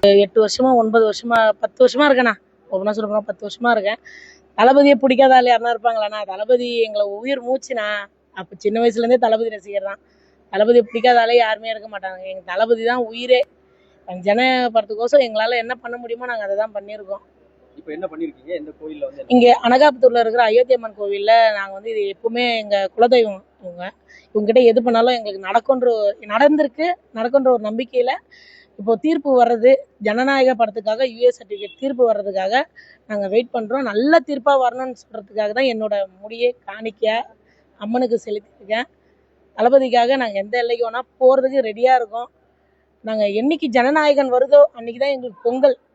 8 வருஷமா 9 வருஷமா 10 வருஷமா இருக்கேண்ணா. ஒவ்வொன்றா சொல்ல போனால் 10 வருஷமா இருக்கேன். தளபதியை பிடிக்காத ஆள் யாருனா இருப்பாங்களாண்ணா? தளபதி எங்களை உயிர் மூச்சுண்ணா. அப்போ சின்ன வயசுலேருந்தே தளபதி ரசிகர் தான். தளபதியை பிடிக்காத ஆளே யாருமே இருக்க மாட்டாங்க. எங்கள் தளபதி தான் உயிரே. ஜன படத்துக்கோசம் எங்களால் என்ன பண்ண முடியுமோ நாங்கள் அதை தான் பண்ணியிருக்கோம். இப்போ என்ன பண்ணிருக்கீங்க? எந்த கோயில்ல வந்து இங்கே அனகாபுத்தூரில் இருக்கிற அயோத்தி அம்மன் கோவிலில் நாங்கள் வந்து இது எப்பவுமே எங்கள் குலதெய்வம் இவங்க. இவங்ககிட்ட எது பண்ணாலும் எங்களுக்கு நடக்குன்ற ஒரு நம்பிக்கையில் இப்போ தீர்ப்பு வர்றது, ஜனநாயக படத்துக்காக யூஏ சர்டிஃபிகேட் தீர்ப்பு வர்றதுக்காக நாங்கள் வெயிட் பண்ணுறோம். நல்ல தீர்ப்பாக வரணும்னு சொல்கிறதுக்காக தான் என்னோட முடியை காணிக்கையாக அம்மனுக்கு செலுத்தியிருக்கேன். தளபதிக்காக நாங்கள் எந்த எல்லைக்கு வேணால் போகிறதுக்கு ரெடியாக இருக்கோம். நாங்கள் என்னைக்கு ஜனநாயகன் வருதோ அன்றைக்கி தான் எங்களுக்கு பொங்கல்.